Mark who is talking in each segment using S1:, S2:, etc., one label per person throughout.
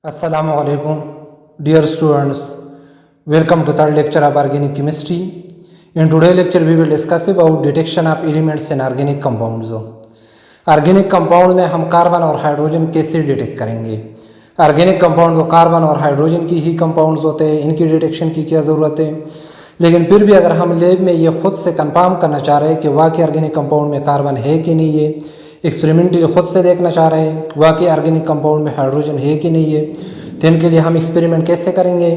S1: Assalamualaikum, dear students. Welcome to third lecture of organic chemistry. In today's lecture, we will discuss about detection of elements in organic compounds. Organic compound में हम carbon और hydrogen कैसे detect करेंगे। Organic compound तो carbon और hydrogen की ही compounds होते हैं, इनकी डिटेक्शन की क्या ज़रूरत है। लेकिन फिर भी अगर हम लैब में ये खुद से कंफर्म करना चाह रहे हैं कि वाकई ऑर्गेनिक कंपाउंड में कार्बन है कि नहीं है, एक्सपेरिमेंटली खुद से देखना चाह रहे हैं वाकई ऑर्गेनिक कंपाउंड में हाइड्रोजन है कि नहीं है, तो इनके लिए हम एक्सपेरिमेंट कैसे करेंगे।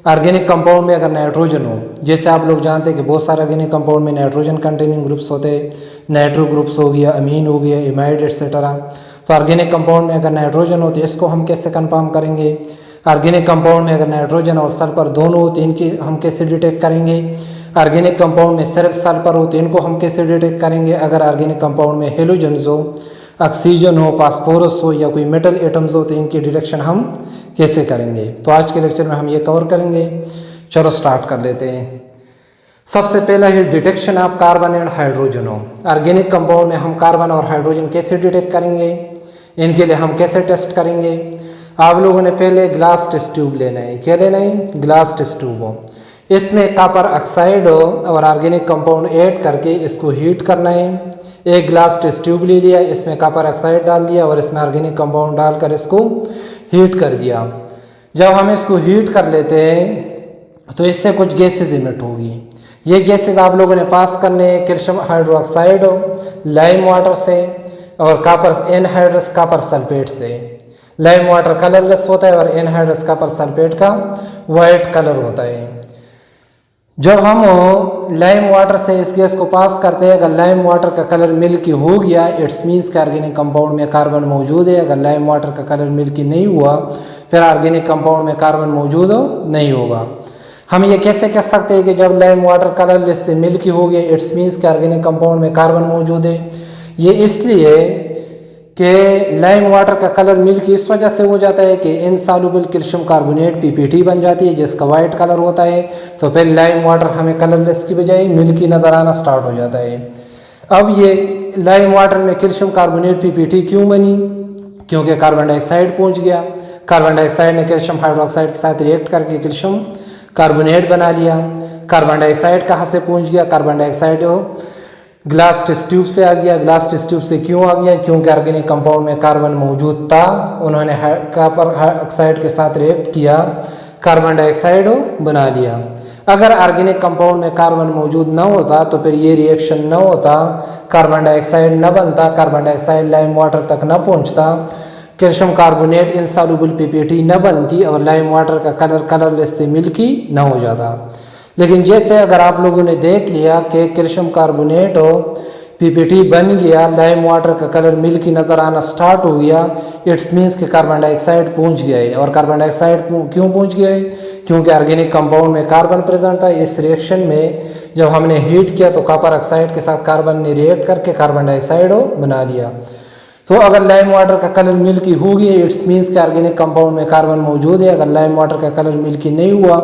S1: ऑर्गेनिक कंपाउंड में अगर नाइट्रोजन हो, जैसे आप लोग जानते हैं कि बहुत सारे ऑर्गेनिक कंपाउंड में नाइट्रोजन कंटेनिंग ग्रुप्स होते हैं, नाइट्रो ग्रुप्स हो गया, अमीन हो गया, इमाइड एक्सेट्रा। तो ऑर्गेनिक कंपाउंड में अगर नाइट्रोजन हो तो इसको हम कैसे कंफर्म करेंगे। ऑर्गेनिक कंपाउंड में अगर नाइट्रोजन और सल्फर दोनों हो तो इनकी हम कैसे डिटेक्ट करेंगे। ऑर्गेनिक कंपाउंड में सिर्फ सल्फर हो तो इनको हम कैसे डिटेक्ट करेंगे। अगर ऑर्गेनिक कंपाउंड में हेलोजन्स हो, ऑक्सीजन हो, फास्फोरस हो या कोई मेटल एटम्स हो तो इनकी डिटेक्शन हम कैसे करेंगे। तो आज के लेक्चर में हम ये कवर करेंगे। चलो स्टार्ट कर लेते हैं। सबसे पहला है detection of carbon and hydrogen हो। ऑर्गेनिक कंपाउंड में हम कार्बन और हाइड्रोजन कैसे डिटेक्ट करेंगे, इनके लिए हम कैसे टेस्ट करेंगे। आप लोगों ने पहले ग्लास टेस्ट ट्यूब लेना है। क्या लेना है? ग्लास टेस्ट ट्यूब हो, इसमें कॉपर ऑक्साइड हो और ऑर्गेनिक कंपाउंड ऐड करके इसको हीट करना है। एक ग्लास टेस्ट ट्यूब ले लिया, इसमें कॉपर ऑक्साइड डाल दिया और इसमें ऑर्गेनिक कंपाउंड डालकर इसको हीट कर दिया। जब हम इसको हीट कर लेते हैं तो इससे कुछ गैसेज इमिट होगी। ये गैसेज आप लोगों ने पास करने हैं कैल्शियम हाइड्रोक्साइड हो, लाइम वाटर से और कॉपर एनहाइड्रस कॉपर सल्फेट से। लाइम वाटर कलरलेस होता है और एनहाइड्रस कॉपर सल्फेट का वाइट कलर होता है। जब हम लाइम वाटर से इस गैस को पास करते हैं, अगर लाइम वाटर का कलर मिल्की हो गया इट्स मीन्स कि ऑर्गेनिक कंपाउंड में कार्बन मौजूद है। अगर लाइम वाटर का कलर मिल्की नहीं हुआ फिर ऑर्गेनिक कंपाउंड में कार्बन मौजूद नहीं होगा। हम ये कैसे कह सकते हैं कि जब लाइम वाटर कलरलेस से मिल्की हो गया इट्स मीन्स कि ऑर्गेनिक कंपाउंड में कार्बन मौजूद है। ये इसलिए कि लाइम वाटर का कलर मिल्की इस वजह से हो जाता है कि इनसॉल्युबल कैल्शियम कार्बोनेट पीपीटी बन जाती है जिसका वाइट कलर होता है। तो फिर लाइम वाटर हमें कलरलेस की बजाय मिल्की नज़र आना स्टार्ट हो जाता है। अब ये लाइम वाटर में कैल्शियम कार्बोनेट पीपीटी क्यों बनी? क्योंकि कार्बन डाइऑक्साइड पहुंच गया। कार्बन डाइऑक्साइड ने कैल्शियम हाइड्रोक्साइड के साथ रिएक्ट करके कैल्शियम कार्बोनेट बना लिया। कार्बन डाइऑक्साइड कहाँ से पहुंच गया? Carbon dioxide glass test tube से आ गया। ग्लास टेस्ट ट्यूब से क्यों आ गया? क्योंकि ऑर्गेनिक कंपाउंड में कार्बन मौजूद था, उन्होंने कॉपर ऑक्साइड के साथ रिएक्ट किया, कार्बन डाइऑक्साइड बना लिया। अगर ऑर्गेनिक कंपाउंड में कार्बन मौजूद न होता तो फिर ये रिएक्शन न होता, कार्बन डाइऑक्साइड न बनता, कार्बन डाइऑक्साइड लाइम वाटर तक न पहुंचता, कैल्शियम कार्बोनेट इनसॉल्युबल पीपीटी न बनती और लाइम वाटर का कलर कलरलेस से मिल्की न हो जाता। लेकिन जैसे अगर आप लोगों ने देख लिया कि कैल्शियम कार्बोनेट हो, पीपीटी बन गया, लाइम वाटर का कलर मिल्की नज़र आना स्टार्ट हो गया, इट्स मीन्स कि कार्बन डाइऑक्साइड पहुंच गया है। और कार्बन डाइऑक्साइड क्यों पहुंच गया है? क्योंकि ऑर्गेनिक कंपाउंड में कार्बन प्रेजेंट था। इस रिएक्शन में जब हमने हीट किया तो कॉपर ऑक्साइड के साथ कार्बन ने रिएक्ट करके कार्बन डाइऑक्साइड बना लिया। तो अगर लाइम वाटर का कलर मिल्की हो गया इट्स मीन्स कि ऑर्गेनिक कंपाउंड में कार्बन मौजूद है। अगर लाइम वाटर का कलर मिल्की नहीं हुआ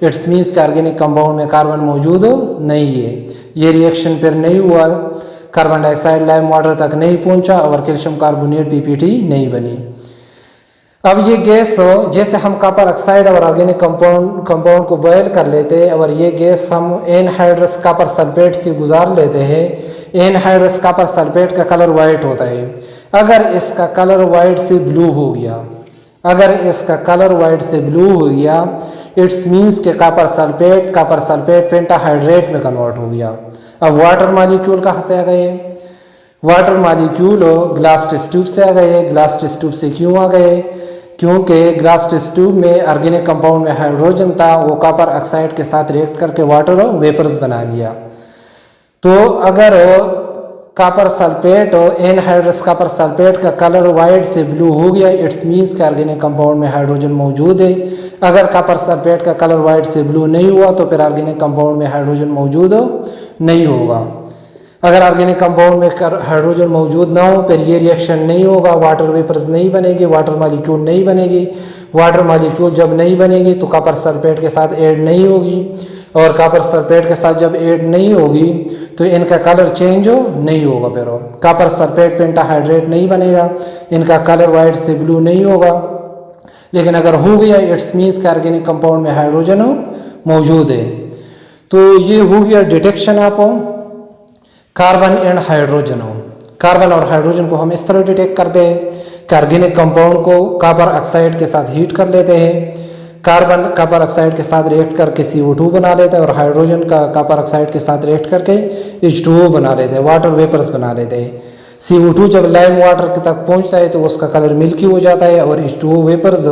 S1: इट्स मीन्स कि ऑर्गेनिक कंपाउंड में कार्बन मौजूद नहीं है। ये रिएक्शन फिर नहीं हुआ, कार्बन डाइऑक्साइड लाइम वाटर तक नहीं पहुंचा और कैल्शियम कार्बोनेट पीपीटी नहीं बनी। अब ये गैस जैसे हम कॉपर ऑक्साइड और ऑर्गेनिक कंपाउंड को बॉयल कर लेते हैं और ये गैस हम एनहाइड्रस कॉपर सल्फेट से गुजार लेते हैं। एनहाइड्रस कॉपर सल्फेट का कलर वाइट होता है। अगर इसका कलर वाइट से ब्लू हो गया, अगर इसका कलर वाइट से ब्लू हो गया इट्स मीन्स के कॉपर सल्फेट पेंटाहाइड्रेट में कन्वर्ट हो गया। अब वाटर मॉलिक्यूल कहाँ से आ गए? Water molecule glass test tube से आ गए। ग्लास टेस्ट ट्यूब से क्यों आ गए? क्योंकि ग्लास टेस्ट ट्यूब में ऑर्गेनिक कंपाउंड में हाइड्रोजन था, वो कॉपर ऑक्साइड के साथ रिएक्ट करके वाटर वेपर्स बना लिया। तो अगर copper sulphate anhydrous copper sulphate का कलर वाइट से ब्लू हो गया इट्स मीन्स कि ऑर्गेनिक कंपाउंड में हाइड्रोजन मौजूद है। अगर कॉपर सल्फेट का कलर वाइट से ब्लू नहीं हुआ तो फिर ऑर्गेनिक कंपाउंड में हाइड्रोजन मौजूद नहीं होगा। अगर ऑर्गेनिक कंपाउंड में हाइड्रोजन मौजूद ना हो फिर ये रिएक्शन नहीं होगा, वाटर वेपर्स नहीं बनेगी, वाटर मॉलिक्यूल नहीं बनेगी। वाटर मॉलिक्यूल जब नहीं बनेगी तो कॉपर सल्फेट के साथ ऐड नहीं होगी और कॉपर सल्फेट के साथ जब ऐड नहीं होगी तो इनका कलर चेंज नहीं होगा। फिर कॉपर सल्फेट पेंटाहाइड्रेट नहीं बनेगा, इनका कलर वाइट से ब्लू नहीं होगा। लेकिन अगर हो गया इट्स मीन्स कि ऑर्गेनिक कंपाउंड में हाइड्रोजन मौजूद है। तो ये हो गया detection of carbon and hydrogen. Carbon और हाइड्रोजन को हम इस तरह डिटेक्ट करते हैं कि ऑर्गेनिक कंपाउंड को कॉपर ऑक्साइड के साथ हीट कर लेते हैं, कार्बन कॉपर ऑक्साइड के साथ रिएक्ट करके CO2 बना लेता है और हाइड्रोजन का कॉपर ऑक्साइड के साथ रिएक्ट करके H2O बना लेते हैं, वाटर वेपर्स बना लेते हैं। CO2 जब लाइम वाटर तक पहुंचता है तो उसका कलर मिल्की हो जाता है और H2O वेपर्स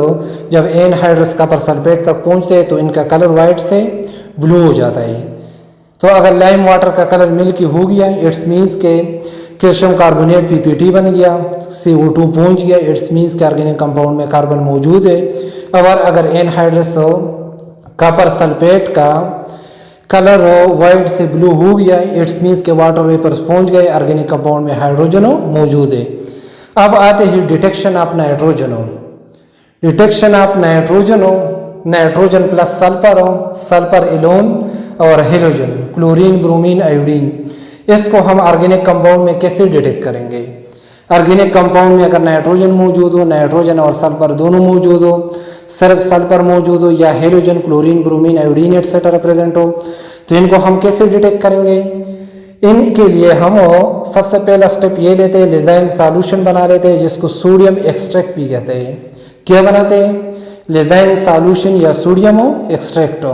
S1: जब एनहाइड्रस कॉपर सल्फेट तक पहुंचते हैं तो इनका कलर वाइट से ब्लू हो जाता है। तो अगर लाइम वाटर का कलर मिल्की हो गया इट्स मीन्स के कैल्शियम कार्बोनेट PPT बन गया, CO2 पहुंच गया इट्स मीन्स के ऑर्गेनिक कंपाउंड में कार्बन मौजूद है। और अगर एनहाइड्रस कॉपर सल्फेट का कलर वाइट से ब्लू हो गया इट्स मीन्स के वाटर वेपर्स पहुंच गए, ऑर्गेनिक कंपाउंड में हाइड्रोजन मौजूद है। अब आते हैं detection of nitrogen. Detection of nitrogen, nitrogen plus sulphur, sulphur alone और हेलोजन, क्लोरीन ब्रोमीन आयोडीन, इसको हम ऑर्गेनिक कंपाउंड में कैसे डिटेक्ट करेंगे? ऑर्गेनिक कंपाउंड में अगर नाइट्रोजन मौजूद हो, नाइट्रोजन और सल्फर दोनों मौजूद हो, सिर्फ सल्फर मौजूद हो या halogen chlorine bromine iodine etcetera present हो, तो इनको हम कैसे डिटेक्ट करेंगे? इनके लिए हम सबसे पहला स्टेप ये लेते हैं, लेजाइन सॉल्यूशन बना लेते हैं जिसको सोडियम एक्सट्रैक्ट भी कहते हैं। क्या बनाते हैं? लेजाइन सॉल्यूशन या सोडियम एक्सट्रैक्ट।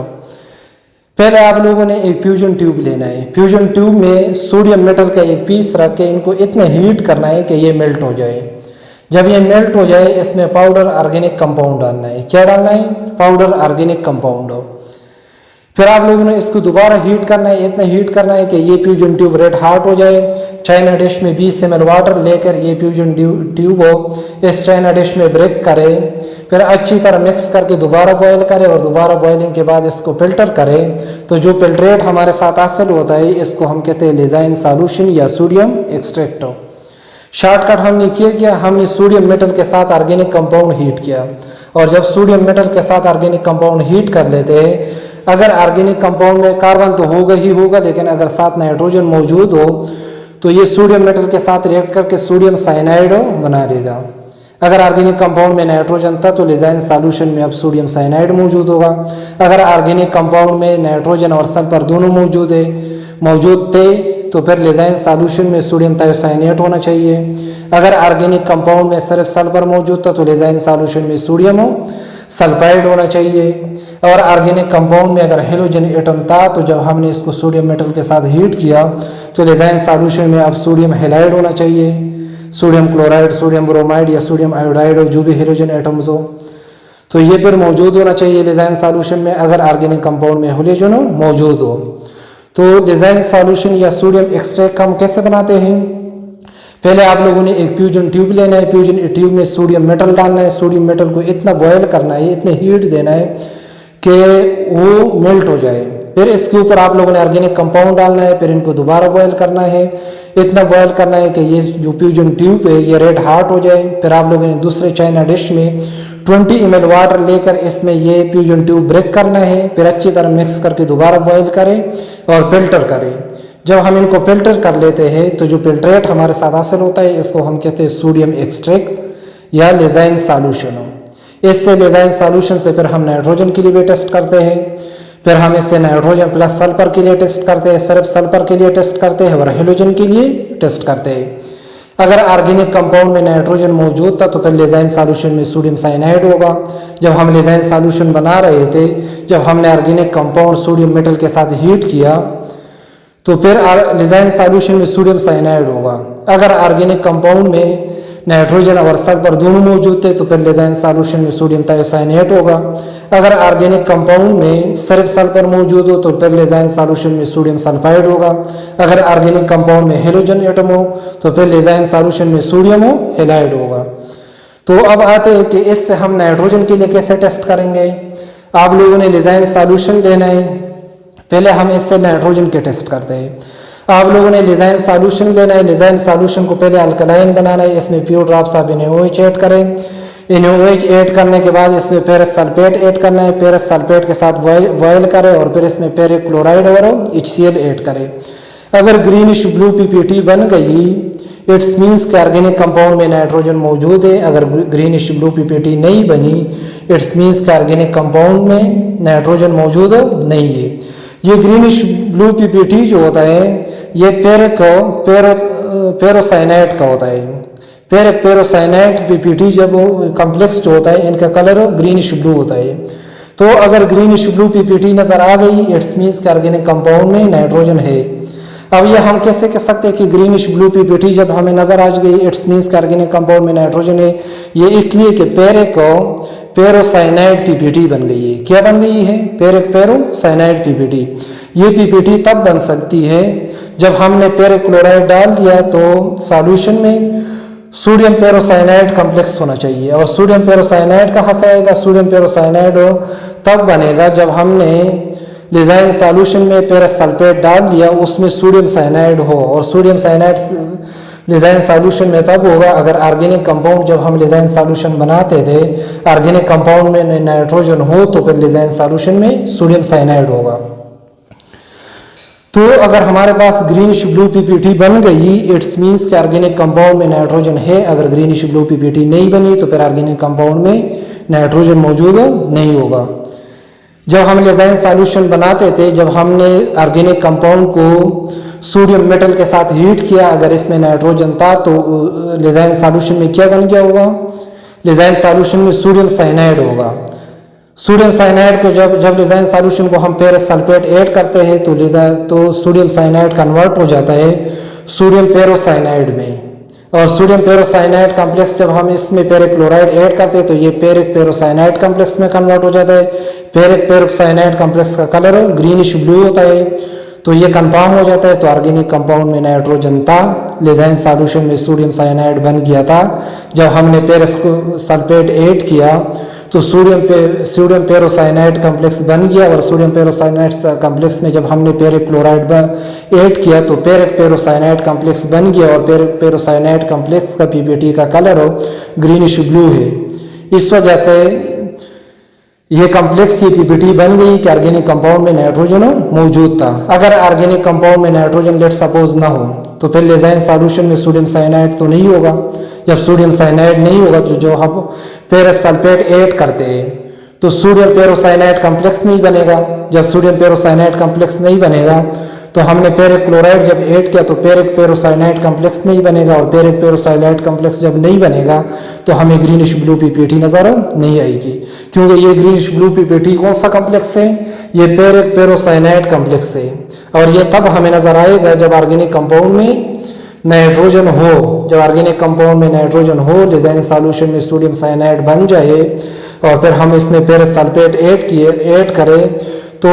S1: पहले आप लोगों ने एक फ्यूजन ट्यूब लेना है, फ्यूजन ट्यूब में सोडियम मेटल का एक पीस रख के इनको इतना हीट करना है कि ये मेल्ट हो जाए। जब ये मेल्ट हो जाए इसमें पाउडर ऑर्गेनिक कंपाउंड डालना है। क्या डालना है? Powder organic compound. फिर आप लोगों ने इसको दोबारा हीट करना है, इतना हीट करना है कि ये फ्यूजन ट्यूब रेड हॉट हो जाए। चाइना डिश में 20 ml वाटर लेकर ये फ्यूजन ट्यूब हो इस चाइना डिश में ब्रेक करे, फिर अच्छी तरह मिक्स करके दोबारा बॉयल करे और दोबारा बॉइलिंग के बाद इसको फिल्टर करे। तो जो फिल्ट्रेट हमारे साथ हासिल होता है इसको हम कहते हैं लेजाइन सॉल्यूशन या सोडियम एक्सट्रैक्ट। शॉर्टकट हमने किया, हमने सोडियम मेटल के साथ ऑर्गेनिक कंपाउंड हीट किया और जब सोडियम मेटल के साथ ऑर्गेनिक कंपाउंड हीट कर लेते हैं, अगर ऑर्गेनिक कंपाउंड में कार्बन तो होगा ही होगा, लेकिन अगर साथ नाइट्रोजन मौजूद हो तो ये सोडियम मेटल के साथ रिएक्ट करके सोडियम साइनाइड बना देगा। अगर ऑर्गेनिक कंपाउंड में नाइट्रोजन था तो लेजाइन सॉल्यूशन में अब सोडियम साइनाइड मौजूद होगा। अगर ऑर्गेनिक कंपाउंड में नाइट्रोजन और सल्फर दोनों मौजूद थे तो फिर लेजाइन सॉल्यूशन में सोडियम थायोसाइनेट होना चाहिए। अगर ऑर्गेनिक कंपाउंड में सिर्फ सल्फर मौजूद था तो लेजाइन सॉल्यूशन में सोडियम सल्फाइड होना चाहिए। और ऑर्गेनिक कंपाउंड में अगर हेलोजन एटम था तो जब हमने इसको सोडियम मेटल के साथ हीट किया तो लेजाइन सॉल्यूशन में अब सोडियम हेलाइड होना चाहिए, सोडियम क्लोराइड, सोडियम ब्रोमाइड या सोडियम आयोडाइड हो, जो भी हेलोजन एटम्स हो तो ये फिर मौजूद होना चाहिए लेजाइन सॉल्यूशन में अगर ऑर्गेनिक कंपाउंड में हेलोजन मौजूद हो। तो लेजाइन सॉल्यूशन या सोडियम एक्सट्रैक्ट हम कैसे बनाते हैं? पहले आप लोगों ने एक फ्यूजन ट्यूब लेना है, फ्यूजन ट्यूब में सोडियम मेटल डालना है, सोडियम मेटल को इतना बॉयल करना है, इतने हीट देना है कि वो मेल्ट हो जाए। फिर इसके ऊपर आप लोगों ने ऑर्गेनिक कंपाउंड डालना है, फिर इनको दोबारा बॉयल करना है, इतना बॉयल करना है कि ये जो फ्यूजन ट्यूब है ये रेड हॉट हो जाए। फिर आप लोगों ने दूसरे चाइना डिश में 20 ml वाटर लेकर इसमें ये फ्यूजन ट्यूब ब्रेक करना है, फिर अच्छी तरह मिक्स करके दोबारा बॉयल करें और फिल्टर करें। जब हम इनको फिल्टर कर लेते हैं तो जो फिल्ट्रेट हमारे साथ हासिल होता है इसको हम कहते हैं सोडियम एक्सट्रैक्ट या लेजाइन सॉल्यूशन। इससे लेजाइन सॉल्यूशन से फिर हम नाइट्रोजन के लिए भी टेस्ट करते हैं, फिर हम इससे नाइट्रोजन प्लस सल्फर के लिए टेस्ट करते हैं, सिर्फ सल्फर के लिए टेस्ट करते हैं और हेलोजन के लिए टेस्ट करते हैं। अगर ऑर्गेनिक कंपाउंड में नाइट्रोजन मौजूद था तो फिर लेजाइन सॉल्यूशन में सोडियम साइनाइड होगा। जब हम लेजाइन सॉल्यूशन बना रहे थे, जब हमने ऑर्गेनिक कंपाउंड सोडियम मेटल के साथ हीट किया तो फिर लेजाइन सॉल्यूशन में सोडियम साइनाइड होगा। अगर ऑर्गेनिक कंपाउंड में नाइट्रोजन और सल्फर दोनों मौजूद थे तो फिर लेजाइन सॉल्यूशन में सोडियम थायोसाइनेट होगा। अगर ऑर्गेनिक कंपाउंड में सिर्फ सल्फर मौजूद हो तो फिर लेजाइन सॉल्यूशन में सोडियम सल्फाइड होगा। अगर ऑर्गेनिक कंपाउंड में हेलोजन एटम हो तो फिर लेजाइन सॉल्यूशन में सोडियम हेलाइड होगा। तो अब आते हैं कि इससे हम नाइट्रोजन के लिए कैसे टेस्ट करेंगे। आप लोगों ने लेजाइन सॉल्यूशन लेना है, पहले हम इससे नाइट्रोजन के टेस्ट करते हैं। आप लोगों ने लेजाइन सॉल्यूशन लेना है, लेजाइन सॉल्यूशन को पहले अल्कलाइन बनाना है, इसमें few drops of NaOH add करें। NaOH ऐड करने के बाद इसमें फेरस सल्फेट ऐड करना है, फेरस सल्फेट के साथ बॉयल करें और फिर इसमें फेरिक क्लोराइड और HCl ऐड करें। अगर ग्रीनिश ब्लू PPT बन गई इट्स मीन्स कि ऑर्गेनिक कंपाउंड में नाइट्रोजन मौजूद है। अगर ग्रीनिश ब्लू पीपीटी नहीं बनी, इट्स मीन्स कि ऑर्गेनिक कंपाउंड में नाइट्रोजन मौजूद नहीं है। ये ग्रीनिश ब्लू पीपीटी जो होता है ये पेरोसाइनाइड का होता है। पेरोसाइनाइड पीपीटी जब कम्प्लेक्स जो होता है इनका कलर ग्रीनिश ब्लू होता है। तो अगर ग्रीनिश ब्लू पीपीटी नजर आ गई, इट्स मीन्स कि ऑर्गेनिक कंपाउंड में नाइट्रोजन है। अब ये हम कैसे कह सकते हैं कि ग्रीनिश ब्लू पीपीटी जब हमें नजर आ गई, इट्स मीन्स कि ऑर्गेनिक कंपाउंड में नाइट्रोजन है। ये इसलिए कि पेरोसाइनाइड पीपीटी बन गई है। क्या बन गई है? पेरोसाइनाइड पीपीटी। ये पीपीटी तब बन सकती है जब हमने पेरिक्लोराइड डाल दिया तो सॉल्यूशन में सोडियम पेरोसाइनाइड कम्प्लेक्स होना चाहिए। और सोडियम पेरोसाइनाइड कहाँ से आएगा? सोडियम पेरोसाइनाइड तब बनेगा जब हमने लिजाइन सॉल्यूशन में पेरस सल्फेट डाल दिया, उसमें सोडियम साइनाइड हो। और सोडियम साइनाइड लिजाइन सॉल्यूशन में तब होगा अगर ऑर्गेनिक कंपाउंड जब हम लिजाइन सॉल्यूशन बनाते थे ऑर्गेनिक कंपाउंड में नाइट्रोजन हो तो फिर लिजाइन सॉल्यूशन में सोडियम साइनाइड होगा। तो अगर हमारे पास ग्रीनिश ब्लू पीपीटी बन गई, इट्स मीन्स कि ऑर्गेनिक कंपाउंड में नाइट्रोजन है। अगर ग्रीनिश ब्लू पीपीटी नहीं बनी तो फिर ऑर्गेनिक कंपाउंड में नाइट्रोजन मौजूद नहीं होगा। जब हम लिजाइन सॉल्यूशन बनाते थे, जब हमने ऑर्गेनिक कंपाउंड को सोडियम मेटल के साथ हीट किया, अगर इसमें नाइट्रोजन था तो लिजाइन सॉल्यूशन में क्या बन गया होगा? लिजाइन सॉल्यूशन में सोडियम साइनाइड होगा। सोडियम साइनाइड को जब लिजाइन सॉल्यूशन को हम पेरस सल्फेट ऐड करते हैं तो सोडियम साइनाइड कन्वर्ट हो जाता है सोडियम पेरोसाइनाइड में। और सोडियम पेरोसाइनाइड कम्प्लेक्स जब हम इसमें पेरिक्लोराइड ऐड करते हैं तो ये पेरोसाइनाइड कम्प्लेक्स में कन्वर्ट हो जाता है। पेरोसाइनाइड कम्प्लेक्स का कलर ग्रीनिश ब्लू होता है। तो ये कंफर्म हो जाता है तो ऑर्गेनिक कंपाउंड में नाइट्रोजन था, लिजाइन सॉल्यूशन में सोडियम साइनाइड बन गया था। जब हमने पेरस को सल्फेट ऐड किया तो सोडियम पेरोसाइनाइड कम्प्लेक्स बन गया। और सोडियम पेरोसाइनाइड कम्प्लेक्स में जब हमने पेरिक्लोराइड ऐड किया तो पेरोसाइनाइड कम्प्लेक्स बन गया। और पेरोसाइनाइड कम्प्लेक्स का पीपीटी का कलर ग्रीनिश ब्लू है। इस वजह से ये कम्प्लेक्स ये पीपीटी बन गई कि ऑर्गेनिक कंपाउंड में नाइट्रोजन मौजूद था। अगर ऑर्गेनिक कंपाउंड में नाइट्रोजन लेट सपोज ना हो तो फिर लिजाइन सॉल्यूशन में सोडियम साइनाइड तो नहीं होगा। जब सोडियम साइनाइड नहीं होगा तो जो हम पेरस सल्फेट ऐड करते हैं तो सोडियम पेरोसाइनाइड कम्प्लेक्स नहीं बनेगा। जब सोडियम पेरोसाइनाइड कम्प्लेक्स नहीं बनेगा तो हमने पेरिक्लोराइड जब ऐड किया तो पेरोसाइनाइड कम्प्लेक्स नहीं बनेगा। और पेरोसाइनाइड कम्प्लेक्स जब नहीं बनेगा तो हमें ग्रीनिश ब्लू पीपीटी नजर नहीं आएगी। क्योंकि ये ग्रीनिश ब्लू पीपीटी कौन सा कम्प्लेक्स है? ये पेरोसाइनाइड कम्प्लेक्स है। और ये तब हमें नजर आएगा जब ऑर्गेनिक कंपाउंड में नाइट्रोजन हो। जब ऑर्गेनिक कंपाउंड में नाइट्रोजन हो, लिजाइन सॉल्यूशन में सोडियम साइनाइड बन जाए और फिर हम इसमें पेरस सल्फेट ऐड करें तो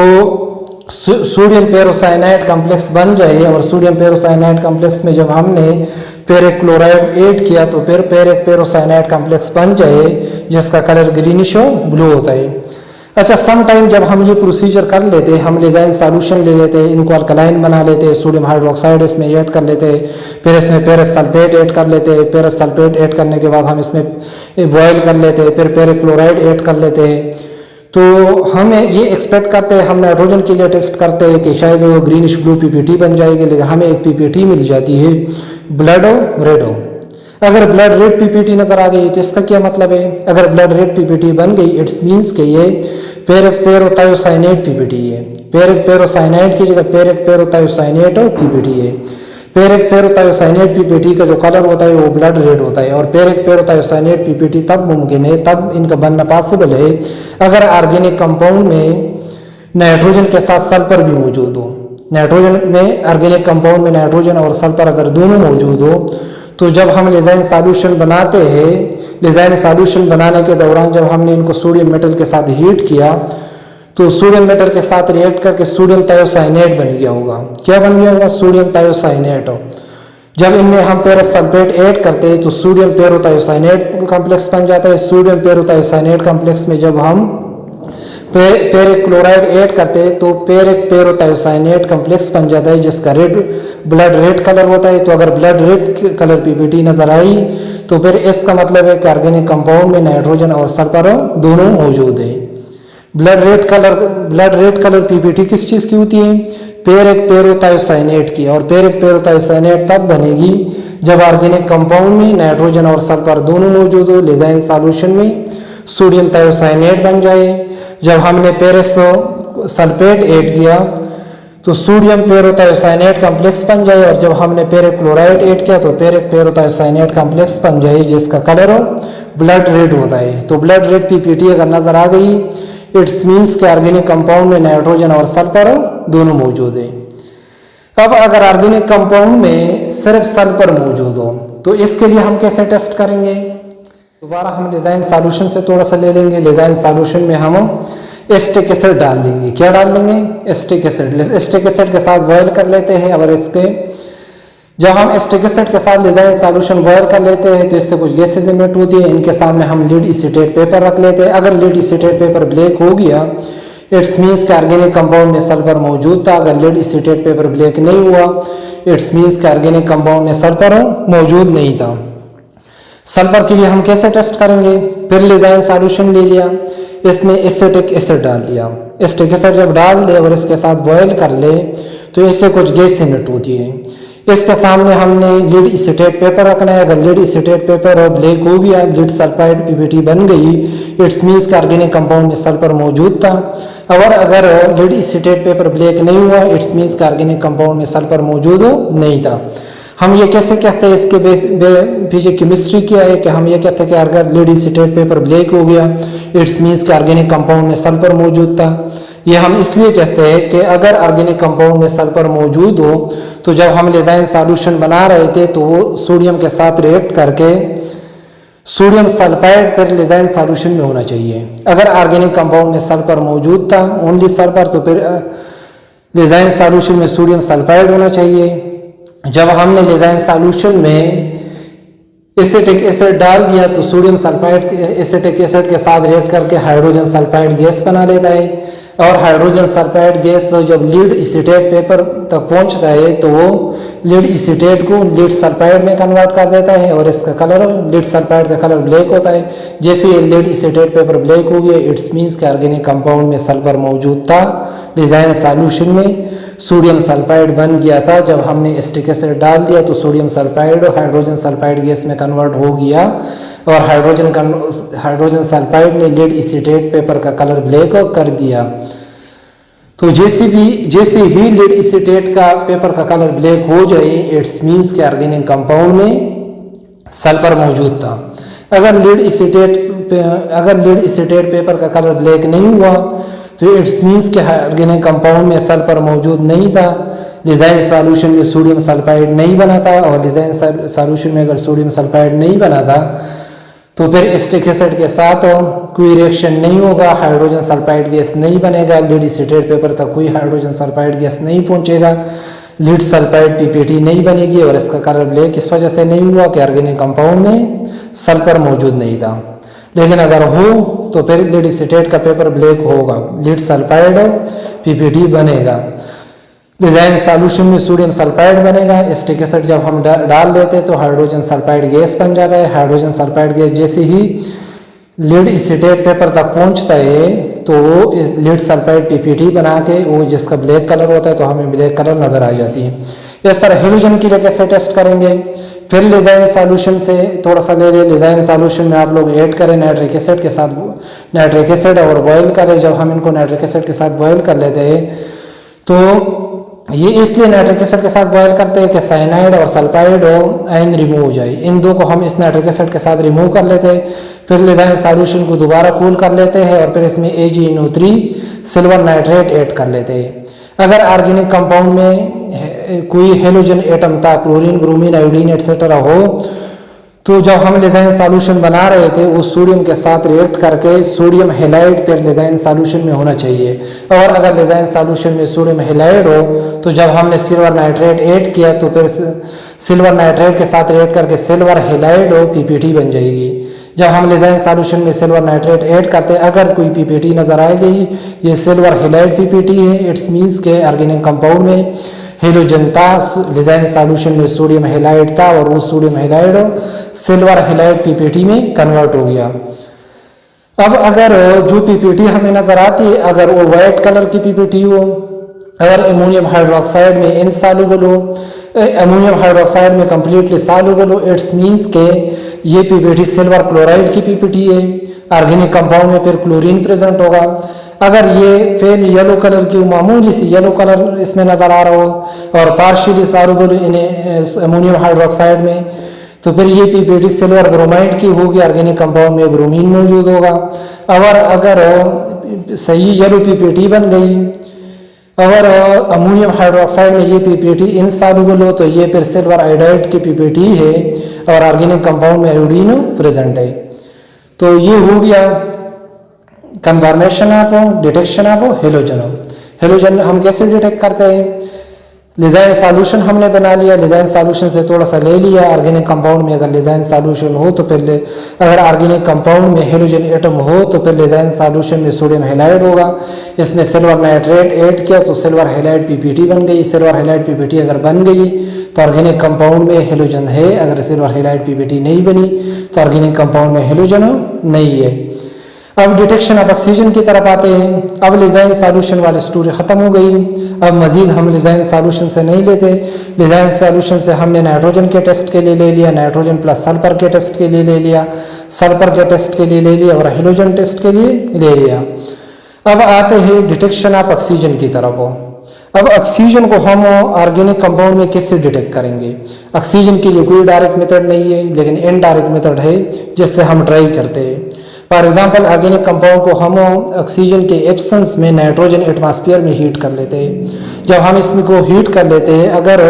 S1: सोडियम पेरोसाइनाइड कम्प्लेक्स बन जाए। और सोडियम पेरोसाइनाइड कम्प्लेक्स में जब हमने पेरिक्लोराइड ऐड किया तो फिर पेरोसाइनाइड कम्प्लेक्स बन जाए जिसका कलर ग्रीनिश ब्लू होता है। अच्छा, सम टाइम जब हम ये प्रोसीजर कर लेते हैं, हम लिजाइन सॉल्यूशन ले लेते हैं, इनको अल्कलाइन बना लेते हैं, सोडियम हाइड्रोक्साइड इसमें ऐड कर लेते हैं, फिर इसमें पेरस सल्फेट ऐड कर लेते हैं। पेरस सल्फेट ऐड करने के बाद हम इसमें बॉयल कर लेते हैं, फिर पेरिक्लोराइड ऐड कर लेते हैं। तो हमें ये एक्सपेक्ट करते हैं, हम नाइट्रोजन के लिए टेस्ट करते हैं कि शायद वो ग्रीनिश ब्लू पीपीटी बन जाएगी, लेकिन हमें एक पीपीटी मिल जाती है ब्लड रेड। अगर ब्लड रेड पीपीटी नजर आ गई तो इसका क्या मतलब है? अगर ब्लड रेड पीपीटी बन गई, इट्स मीन्स कि ये पेरोथायोसाइनेट पीपीटी है। पेरोसाइनाइड की जगह पेरोथायोसाइनेट पीपीटी है। पेरोथायोसाइनेट पीपीटी का जो कलर होता है वो ब्लड रेड होता है। और पेरोथायोसाइनेट पीपीटी तब मुमकिन है, तब इनका बनना पॉसिबल है अगर ऑर्गेनिक कंपाउंड में नाइट्रोजन के साथ सल्फर भी मौजूद हो। नाइट्रोजन में ऑर्गेनिक कंपाउंड में नाइट्रोजन और सल्फर अगर दोनों मौजूद हो तो जब हम लिजाइन सॉल्यूशन बनाते हैं, लिजाइन सॉल्यूशन बनाने के दौरान जब हमने इनको सोडियम मेटल के साथ हीट किया तो सोडियम मेटल के साथ रिएक्ट करके सोडियम थायोसाइनेट बन गया होगा। क्या बन गया होगा? Sodium thiocyanate. जब इनमें हम पेरस सल्फेट ऐड करते हैं तो सोडियम पेरोथायोसाइनेट कम्प्लेक्स बन जाता है। सोडियम पेरोथायोसाइनेट कम्प्लेक्स में जब हम पेरिक्लोराइड ऐड करते हैं तो पेरोथायोसाइनेट कम्प्लेक्स बन जाता है जिसका ब्लड रेड कलर होता है। तो अगर ब्लड रेड कलर पीपीटी नजर आई तो फिर इसका मतलब है कि ऑर्गेनिक कंपाउंड में नाइट्रोजन और सल्फर दोनों मौजूद है। ब्लड रेड कलर पीपीटी किस चीज़ की होती है? पेरोथायोसाइनेट की। और पेरोथायोसाइनेट तब बनेगी जब ऑर्गेनिक कंपाउंड में नाइट्रोजन और सल्फर दोनों मौजूद हो, लिजाइन सॉल्यूशन में सोडियम थायोसाइनेट बन जाए। जब हमने पेरिस सल्फेट ऐड किया तो सोडियम पेरोथायोसाइनेट कॉम्प्लेक्स बन जाए, और जब हमने पेरिक क्लोराइड ऐड किया तो पेरिक पेरोथायोसाइनेट कॉम्प्लेक्स बन जाए, जिसका कलर ब्लड रेड होता है। तो ब्लड रेड पीपीटी अगर नजर आ गई, इट्स मीन्स के ऑर्गेनिक कंपाउंड में नाइट्रोजन और सल्फर दोनों मौजूद है। अब अगर ऑर्गेनिक कंपाउंड में सिर्फ सल्फर मौजूद हो तो इसके लिए हम कैसे टेस्ट करेंगे? दोबारा हम लिजाइन सॉल्यूशन से थोड़ा सा ले लेंगे। लिजाइन सॉल्यूशन में हम एस्टिक एसिड डाल देंगे। क्या डाल देंगे? Acetic acid. एस्टिक एसिड के साथ बॉयल कर लेते हैं। अगर इसके जब हम एस्टिक एसिड के साथ लिजाइन सॉल्यूशन बॉयल कर लेते हैं तो इससे कुछ गैसेज इमिट होती है। इनके सामने हम लीड एसीटेट पेपर रख लेते हैं। अगर लीड एसीटेट पेपर ब्लैक हो गया, इट्स मीन्स के ऑर्गेनिक कंपाउंड में सल्फर मौजूद था। अगर लीड एसीटेट पेपर ब्लैक नहीं हुआ, इट्स मीन्स के ऑर्गेनिक कंपाउंड में सल्फर मौजूद नहीं था। सल्फर के लिए हम कैसे टेस्ट करेंगे? फिर लिजाइन सॉल्यूशन ले लिया, इसमें एसिटिक एसिड डाल लिया। एसिटिक एसिड जब डाल दे और इसके साथ बॉयल कर ले तो इससे कुछ गैस इमिट होती है। इसके सामने हमने लीड एसीटेट पेपर रखना है। अगर लीड एसीटेट पेपर और ब्लैक हो गया, लीड सल्फाइड पीपीटी बन गई, इट्स मीन्स का ऑर्गेनिक कंपाउंड में सल्फर मौजूद था। और अगर लीड एसीटेट पेपर ब्लैक नहीं हुआ, इट्स मीन्स का ऑर्गेनिक कंपाउंड में सल्फर मौजूद नहीं था। हम ये कैसे कहते हैं? इसके पीछे केमिस्ट्री क्या है कि हम ये कहते हैं कि अगर लीड एसीटेट पेपर ब्लैक हो गया, इट्स मीन्स के ऑर्गेनिक कंपाउंड में सल्फर मौजूद था। ये हम इसलिए कहते हैं कि अगर ऑर्गेनिक कंपाउंड में सल्फर मौजूद हो तो जब हम लिजाइन सॉल्यूशन बना रहे थे तो वो सोडियम के साथ रिएक्ट करके सोडियम सल्फाइड फिर लिजाइन सॉल्यूशन में होना चाहिए। अगर ऑर्गेनिक कंपाउंड में सल्फर मौजूद था, ओनली सल्फर, तो फिर लिजाइन सॉल्यूशन में सोडियम सल्फाइड होना चाहिए। जब हमने लिजाइन सॉल्यूशन में एसिटिक एसिड डाल दिया तो सोडियम सल्फाइड एसिटिक एसिड के साथ रिएक्ट करके हाइड्रोजन सल्फाइड गैस बना लेता है। और हाइड्रोजन सल्फाइड गैस जब लीड एसीटेट पेपर तक पहुंचता है तो वो लीड एसीटेट को लीड सल्फाइड में कन्वर्ट कर देता है और इसका कलर, लीड सल्फाइड का कलर ब्लैक होता है। जैसे ये लीड एसीटेट पेपर ब्लैक हो गया, इट्स मीन्स के ऑर्गेनिक कंपाउंड में सल्फर मौजूद था। लिजाइन सॉल्यूशन में सोडियम सल्फाइड बन गया था। जब हमने एसिटिक एसिड डाल दिया तो sodium sulphide hydrogen sulphide gas में कन्वर्ट हो गया और हाइड्रोजन सल्फाइड ने लीड एसीटेट पेपर का कलर ब्लैक कर दिया। तो जैसे ही लीड एसीटेट का पेपर का कलर ब्लैक हो जाए, इट्स मीन्स के ऑर्गेनिक कंपाउंड में सल्फर मौजूद था। अगर लीड एसीटेट पेपर का कलर ब्लैक नहीं हुआ तो इट्स मीन्स के ऑर्गेनिक कंपाउंड में सल्फर मौजूद नहीं था। लिजाइन सॉल्यूशन में सोडियम सल्फाइड नहीं बना था, और लिजाइन सॉल्यूशन में अगर सोडियम सल्फाइड नहीं बना था तो फिर एसिटिक एसिड के साथ कोई रिएक्शन नहीं होगा, हाइड्रोजन सल्फाइड गैस नहीं बनेगा, लीड एसीटेट पेपर तक कोई हाइड्रोजन सल्फाइड गैस नहीं पहुंचेगा, लीड सल्फाइड पीपीटी नहीं बनेगी और इसका कलर ब्लैक इस वजह से नहीं हुआ कि ऑर्गेनिक कंपाउंड में सल्फर मौजूद नहीं था। लेकिन अगर हो तो फिर लीड एसीटेट का पेपर ब्लैक होगा, लीड सल्फाइड पीपीटी बनेगा, लिजाइन सॉल्यूशन में सोडियम सल्फाइड बनेगा। एसिटिक एसिड जब हम डाल देते हैं तो हाइड्रोजन सल्फाइड गैस बन जाता है। हाइड्रोजन सल्फाइड गैस जैसे ही लीड एसीटेट पेपर तक पहुंचता है तो वो लीड सल्फाइड पीपीटी बना के वो जिसका ब्लैक कलर होता है तो हमें ब्लैक कलर नजर आ जाती है। इस तरह हेलोजन के लिए कैसे टेस्ट करेंगे? फिर लिजाइन सॉल्यूशन से थोड़ा सा ले लें। लिजाइन सॉल्यूशन में आप लोग ऐड करें नाइट्रिक एसिड के साथ, नाइट्रिक एसिड और बॉयल करें। जब हम इनको नाइट्रिक एसिड के साथ बॉयल कर लेते हैं तो ये इसलिए नाइट्रिक एसिड के साथ बॉयल करते हैं कि साइनाइड और सल्फाइड आयन रिमूव हो जाए। इन दो को हम इस नाइट्रिक एसिड के साथ रिमूव कर लेते हैं। फिर लिजाइन सॉल्यूशन को दोबारा कूल कर लेते हैं और फिर इसमें AgNO3 सिल्वर नाइट्रेट ऐड कर लेते हैं। अगर ऑर्गेनिक कंपाउंड में कोई हेलोजन एटम था, क्लोरीन, ब्रोमीन, आयोडीन एटसेट्रा हो, तो जब हम लिजाइन सॉल्यूशन बना रहे थे वो सोडियम के साथ रिएक्ट करके सोडियम हेलाइड फिर लिजाइन सॉल्यूशन में होना चाहिए। और अगर लिजाइन सॉल्यूशन में सोडियम हेलाइड हो तो जब हमने सिल्वर नाइट्रेट ऐड किया तो फिर सिल्वर नाइट्रेट के साथ रिएक्ट करके सिल्वर हेलाइड हो पीपीटी बन जाएगी। जब हम लिजाइन सॉल्यूशन में सिल्वर नाइट्रेट ऐड करते हैं, अगर कोई पीपीटी नजर आएगी, ये सिल्वर हेलाइड पीपीटी है, इट्स मीन्स के ऑर्गेनिक कंपाउंड में हेलोजन था। लिजाइन सॉल्यूशन में सोडियम हेलाइड था और वो sodium halide silver halide PPT में कन्वर्ट हो गया। अब अगर जो पीपीटी हमें नजर आती है, अगर वो व्हाइट कलर की पीपीटी हो, अगर अमोनियम हाइड्रोक्साइड में इनसॉल्युबल हो, अमोनियम हाइड्रोक्साइड में कम्प्लीटली सॉल्युबल हो, इट्स मीन्स के ये पीपीटी सिल्वर क्लोराइड की पीपीटी है। ऑर्गेनिक कंपाउंड में फिर क्लोरीन प्रेजेंट होगा। अगर ये फेल येलो कलर की मामूली सी येलो कलर इसमें नज़र आ रहा हो और partially soluble in ammonium hydroxide में, तो फिर ये पीपीटी सिल्वर ब्रोमाइड की होगी। ऑर्गेनिक कंपाउंड में ब्रोमीन मौजूद होगा। और अगर सही येलो पीपीटी बन गई, अगर अमोनियम हाइड्रोक्साइड में ये पीपीटी इनसॉल्युबल हो, तो ये फिर सिल्वर आयोडाइड की पीपीटी है और ऑर्गेनिक कंपाउंड में आयोडीन प्रेजेंट है। तो ये हो गया confirmation of detection of halogen. Halogen हम कैसे डिटेक्ट करते हैं? लिजाइन सॉल्यूशन हमने बना लिया, लिजाइन सॉल्यूशन से थोड़ा सा ले लिया। ऑर्गेनिक कंपाउंड में अगर लिजाइन सॉल्यूशन हो तो फिर अगर ऑर्गेनिक कंपाउंड में हेलोजन एटम हो तो फिर लिजाइन सॉल्यूशन में सोडियम हैलाइड होगा। इसमें सिल्वर नाइट्रेट ऐड किया तो सिल्वर हैलाइड पीपीटी बन गई। सिल्वर हैलाइड पीपीटी अगर बन गई तो ऑर्गेनिक कंपाउंड में हेलोजन है। अगर सिल्वर हैलाइड पीपीटी नहीं बनी तो ऑर्गेनिक कंपाउंड में हेलोजन नहीं है। अब डिटेक्शन ऑफ ऑक्सीजन की तरफ आते हैं। अब लिजाइन सॉल्यूशन वाली स्टोरी ख़त्म हो गई। अब मज़ीद हम लिजाइन सॉल्यूशन से नहीं लेते। लिजाइन सॉल्यूशन से हमने नाइट्रोजन के टेस्ट के लिए ले लिया, नाइट्रोजन प्लस सल्फर के टेस्ट के लिए ले लिया, सल्फर के टेस्ट के लिए ले लिया और हेलोजन टेस्ट के लिए ले लिया। अब आते हैं डिटेक्शन ऑफ ऑक्सीजन की तरफ। अब ऑक्सीजन को हम ऑर्गेनिक कंपाउंड में कैसे डिटेक्ट करेंगे? ऑक्सीजन के लिए कोई डायरेक्ट मेथड नहीं है, लेकिन इनडायरेक्ट मेथड है जिससे हम ट्राई करते हैं। फॉर एग्जाम्पल ऑर्गेनिक कंपाउंड को हम ऑक्सीजन के एब्सेंस में नाइट्रोजन एटमॉस्फेयर में हीट कर लेते हैं। जब हम इसमें को हीट कर लेते हैं, अगर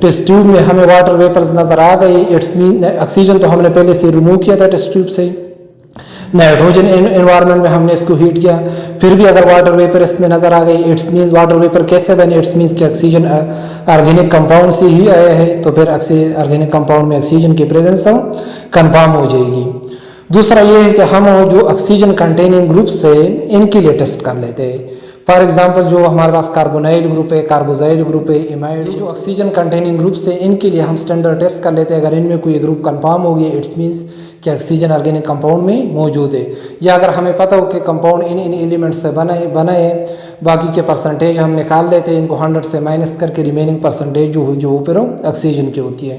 S1: टेस्ट ट्यूब में हमें वाटर वेपर्स नज़र आ गई, इट्स मीन ऑक्सीजन तो हमने पहले से रिमूव किया था टेस्ट ट्यूब से, नाइट्रोजन एनवायरनमेंट में हमने इसको हीट किया, फिर भी अगर वाटर वेपर इसमें नज़र आ गई, इट्स मीन्स वाटर वेपर कैसे बने? इट्स मीन्स कि ऑक्सीजन ऑर्गेनिक कंपाउंड से ही आया है, तो फिर ऑर्गेनिक कंपाउंड में ऑक्सीजन की प्रेजेंस कंफर्म हो जाएगी। दूसरा ये है कि हम जो ऑक्सीजन कंटेनिंग ग्रुप्स है इनके लिए टेस्ट कर लेते हैं। फॉर एग्जांपल जो हमारे पास कार्बोनाइल ग्रुप है, कार्बोजाइल ग्रुप है, एमाइड, जो ऑक्सीजन कंटेनिंग ग्रुप्स है इनके लिए हम स्टैंडर्ड टेस्ट कर लेते हैं। अगर इनमें कोई ग्रुप कंफर्म हो गया, इट्स मीन्स कि ऑक्सीजन ऑर्गेनिक कंपाउंड में मौजूद है। या अगर हमें पता हो कि कंपाउंड इन एलिमेंट्स से बना है, बाकी के परसेंटेज हम निकाल लेते हैं, इनको 100 से माइनस करके रिमेनिंग परसेंटेज जो फिर ऑक्सीजन की होती है।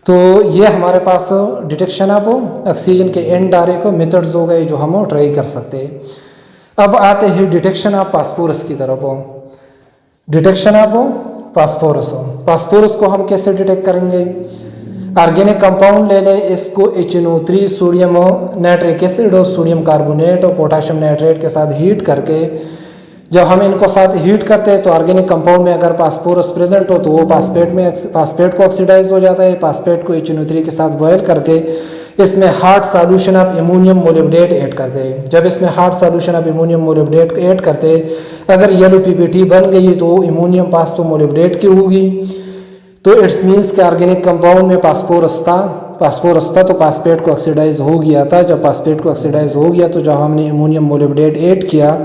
S1: तो ये हमारे पास डिटेक्शन ऑफ ऑक्सीजन के इनडायरेक्ट मेथड्स हो गए जो हम ट्राई कर सकते हैं। अब आते हैं डिटेक्शन ऑफ फास्फोरस की तरफ। डिटेक्शन ऑफ फास्फोरस, फास्फोरस को हम कैसे डिटेक्ट करेंगे? ऑर्गेनिक कंपाउंड ले लें, इसको HNO3 सोडियम नाइट्रिक एसिड और सोडियम कार्बोनेट और पोटाशियम नाइट्रेट के साथ हीट करके, जब हम इनको साथ हीट करते हैं तो ऑर्गेनिक कंपाउंड में अगर फास्फोरस प्रेजेंट हो तो वो फास्फेट को ऑक्सीडाइज हो जाता है। फास्फेट को HNO3 के साथ बॉयल करके इसमें hard solution of ammonium molybdate add करते हैं। जब इसमें hard solution of ammonium molybdate add करते हैं, अगर येलो पीपीटी बन गई तो अमोनियम फास्फोमोलिब्डेट की होगी। तो इट्स मीन्स कि ऑर्गेनिक कंपाउंड में फास्फोरस था तो फास्फेट को ऑक्सीडाइज हो गया था। जब फास्फेट को ऑक्सीडाइज हो गया तो जब हमने अमोनियम मोलिब्डेट ऐड किया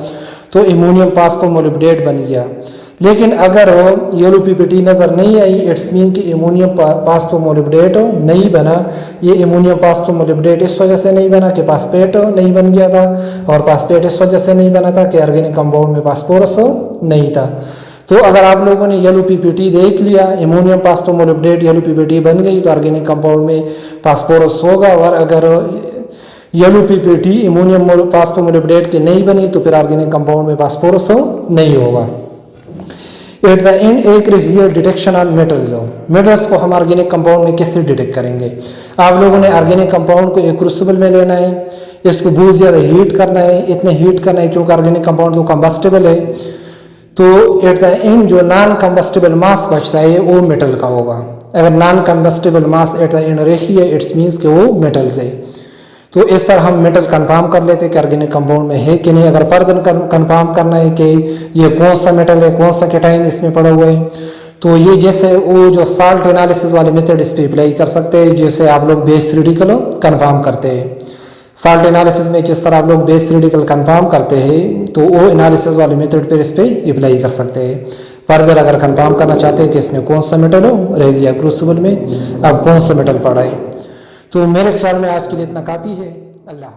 S1: तो अमोनियम फास्फोमोलिब्डेट बन गया। लेकिन अगर येलो पीपीटी नज़र नहीं आई, इट्स मीन कि अमोनियम फास्फोमोलिब्डेट नहीं बना। ये अमोनियम फास्फोमोलिब्डेट इस वजह से नहीं बना कि फास्फेट नहीं बन गया था, और फास्फेट इस वजह से नहीं बना था कि ऑर्गेनिक कंपाउंड में फास्फोरस नहीं था। तो अगर आप लोगों ने येलो पीपीटी देख लिया, अमोनियम फास्फोमोलिब्डेट येलो पीपीटी बन गई तो ऑर्गेनिक कंपाउंड में फास्फोरस होगा। और अगर येलो पीपीटी अमोनियम फास्फोमोलिब्डेट की नहीं बनी तो फिर ऑर्गेनिक कंपाउंड में फास्फोरस नहीं होगा। एट द एंड एक real detection on metals. Metals को हम ऑर्गेनिक कंपाउंड में कैसे डिटेक्ट करेंगे? आप लोगों ने ऑर्गेनिक कंपाउंड को एक क्रूसिबल में लेना है, इसको बहुत ज़्यादा हीट करना है, इतने हीट करना है क्योंकि ऑर्गेनिक कंपाउंड तो कंबस्टेबल है। तो एट द एंड जो नॉन कंबस्टेबल मास बचता है वो मेटल का होगा। अगर non combustible mass at the end रेखी है, इट्स मीन्स कि वो मेटल्स है। तो इस तरह हम मेटल कंफर्म कर लेते हैं कि ऑर्गेनिक कंपाउंड में है कि नहीं। अगर फर्दर कंफर्म करना है कि ये कौन सा मेटल है, कौन सा कैटाइन इसमें पड़ा हुआ है, तो ये जैसे वो जो साल्ट एनालिसिस वाले मेथड इस पर अप्लाई कर सकते हैं, जैसे आप लोग बेस रेडिकल कंफर्म करते हैं। साल्ट एनालिसिस में जिस तरह आप लोग बेस रेडिकल कंफर्म करते हैं तो वो एनालिसिस वाले मेथड पर इस पर अप्लाई कर सकते हैं। फर्दर अगर कंफर्म करना चाहते हैं कि इसमें कौन सा मेटल हो रह गया क्रूसिबल में, अब कौन सा मेटल पड़ा है। तो मेरे ख्याल में आज के लिए इतना काफ़ी है। अल्लाह।